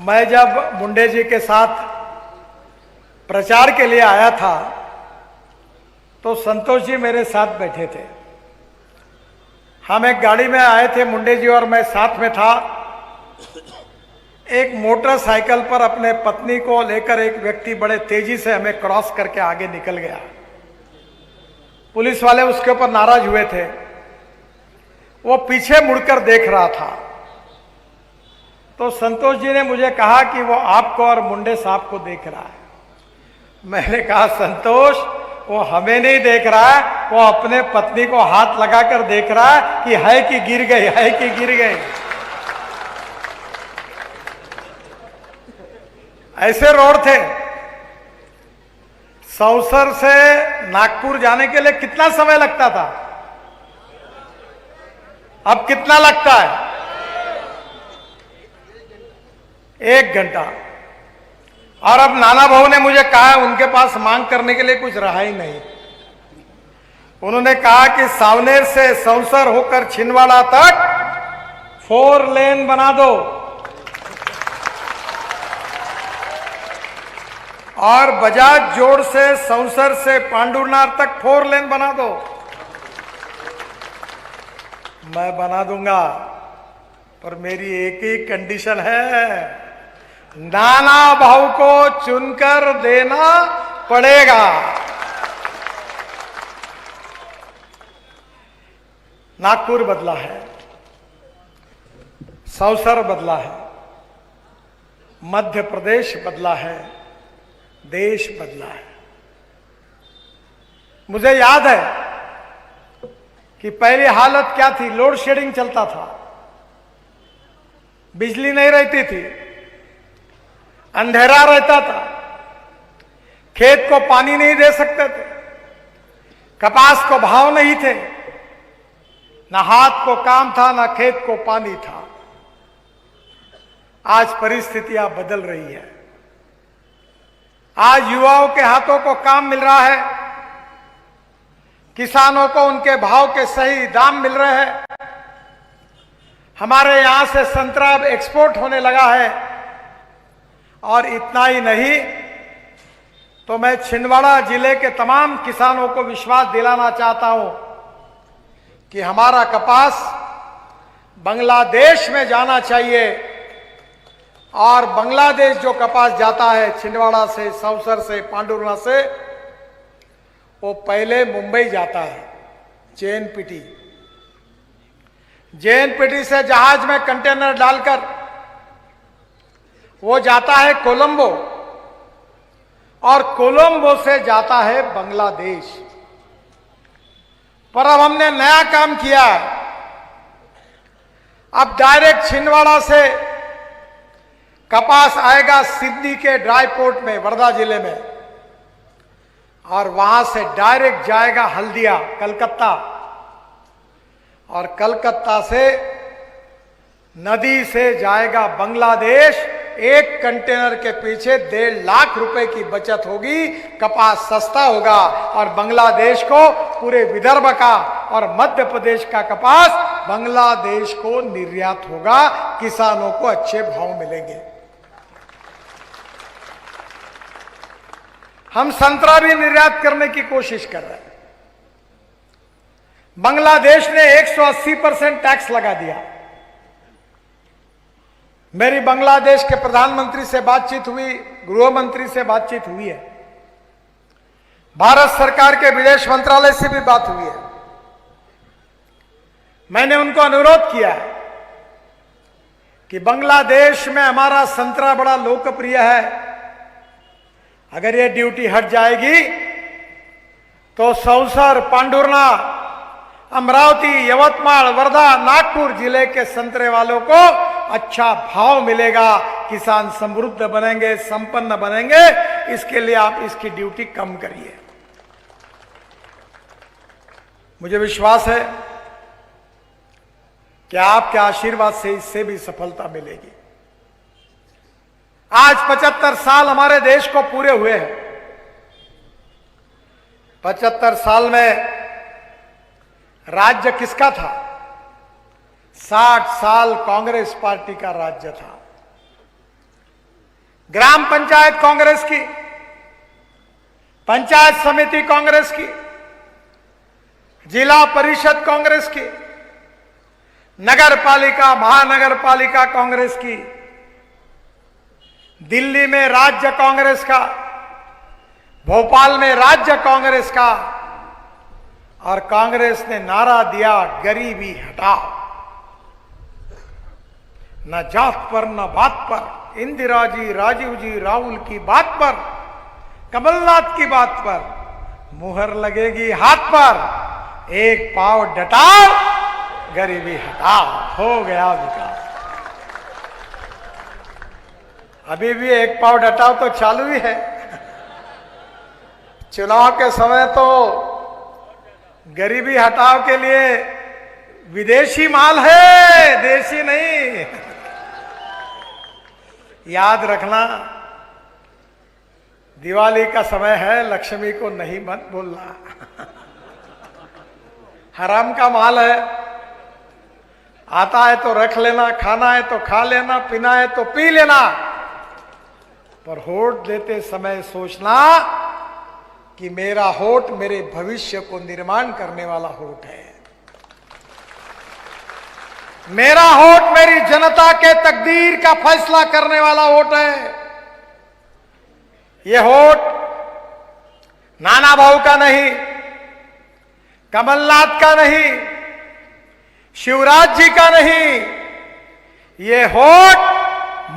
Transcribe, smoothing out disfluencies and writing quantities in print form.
मैं जब मुंडे जी के साथ प्रचार के लिए आया था तो संतोष जी मेरे साथ बैठे थे। हम एक गाड़ी में आए थे, मुंडे जी और मैं साथ में था। एक मोटरसाइकिल पर अपने पत्नी को लेकर एक व्यक्ति बड़े तेजी से हमें क्रॉस करके आगे निकल गया। पुलिस वाले उसके ऊपर नाराज हुए थे। वो पीछे मुड़कर देख रहा था। तो संतोष जी ने मुझे कहा कि वो आपको और मुंडे साहब को देख रहा है। मैंने कहा संतोष, वो हमें नहीं देख रहा है, वो अपने पत्नी को हाथ लगाकर देख रहा है कि है कि गिर गई, है कि गिर गई। ऐसे रोड थे। सौसर से नागपुर जाने के लिए कितना समय लगता था? अब कितना लगता है? 1 घंटा। और अब नाना बहू ने मुझे कहा उनके पास मांग करने के लिए कुछ रहा ही नहीं। उन्होंने कहा कि सावनेर से सौसर होकर छिंदवाड़ा तक 4 लेन बना दो और बजाज जोड़ से सौसर से पांडुरनार तक 4 लेन बना दो। मैं बना दूंगा, पर मेरी एक ही कंडीशन है, नाना बहू को चुनकर देना पड़ेगा। नागपुर बदला है, सौसर बदला है, मध्य प्रदेश बदला है, देश बदला है। मुझे याद है कि पहली हालत क्या थी। लोड शेडिंग चलता था, बिजली नहीं रहती थी, अंधेरा रहता था, खेत को पानी नहीं दे सकते थे, कपास को भाव नहीं थे, ना हाथ को काम था, ना खेत को पानी था। आज परिस्थितियां बदल रही है। आज युवाओं के हाथों को काम मिल रहा है, किसानों को उनके भाव के सही दाम मिल रहे हैं। हमारे यहां से संतरा अब एक्सपोर्ट होने लगा है। और इतना ही नहीं, तो मैं छिंदवाड़ा जिले के तमाम किसानों को विश्वास दिलाना चाहता हूं कि हमारा कपास बांग्लादेश में जाना चाहिए। और बांग्लादेश जो कपास जाता है छिंदवाड़ा से, सौसर से, पांडुरना से, वो पहले मुंबई जाता है, जेएनपीटी। जेएनपीटी से जहाज में कंटेनर डालकर वो जाता है कोलंबो, और कोलंबो से जाता है बांग्लादेश। पर अब हमने नया काम किया है। अब डायरेक्ट छिंदवाड़ा से कपास आएगा सिडनी के ड्राई पोर्ट में, वर्धा जिले में, और वहां से डायरेक्ट जाएगा हल्दिया, कलकत्ता, और कलकत्ता से नदी से जाएगा बांग्लादेश। एक कंटेनर के पीछे 1.5 लाख रुपए की बचत होगी, कपास सस्ता होगा, और बांग्लादेश को, पूरे विदर्भ का और मध्य प्रदेश का कपास बांग्लादेश को निर्यात होगा। किसानों को अच्छे भाव मिलेंगे। हम संतरा भी निर्यात करने की कोशिश कर रहे हैं। बांग्लादेश ने 180% टैक्स लगा दिया। मेरी बांग्लादेश के प्रधानमंत्री से बातचीत हुई, गृह मंत्री से बातचीत हुई है, भारत सरकार के विदेश मंत्रालय से भी बात हुई है। मैंने उनको अनुरोध किया कि बांग्लादेश में हमारा संतरा बड़ा लोकप्रिय है। अगर ये ड्यूटी हट जाएगी तो सौसर, पांडुरना, अमरावती, यवतमाल, वर्धा, नागपुर जिले के संतरे वालों को अच्छा भाव मिलेगा, किसान समृद्ध बनेंगे, संपन्न बनेंगे। इसके लिए आप इसकी ड्यूटी कम करिए। मुझे विश्वास है कि आपके आशीर्वाद से इससे भी सफलता मिलेगी। आज 75 साल हमारे देश को पूरे हुए हैं। 75 साल में राज्य किसका था? 60 साल कांग्रेस पार्टी का राज्य था। ग्राम पंचायत कांग्रेस की, पंचायत समिति कांग्रेस की, जिला परिषद कांग्रेस की, नगर पालिका महानगर पालिका कांग्रेस की, दिल्ली में राज्य कांग्रेस का, भोपाल में राज्य कांग्रेस का, और कांग्रेस ने नारा दिया गरीबी हटाओ। न जात पर न बात पर, इंदिरा जी, राजीव जी, राहुल की बात पर, कमलनाथ की बात पर मुहर लगेगी हाथ पर। एक पांव डटाओ, गरीबी हटाओ, हो गया विकास। अभी भी एक पांव डटाओ तो चालू ही है। चुनाव के समय तो गरीबी हटाओ के लिए विदेशी माल है, देशी नहीं। याद रखना, दिवाली का समय है, लक्ष्मी को नहीं मत बोलना। हराम का माल है, आता है तो रख लेना, खाना है तो खा लेना, पीना है तो पी लेना, पर होठ देते समय सोचना कि मेरा होठ मेरे भविष्य को निर्माण करने वाला होठ है। मेरा होठ मेरी जनता के तकदीर का फैसला करने वाला होठ है। यह होठ नाना भाऊ का नहीं, कमलनाथ का नहीं, शिवराज जी का नहीं, यह होठ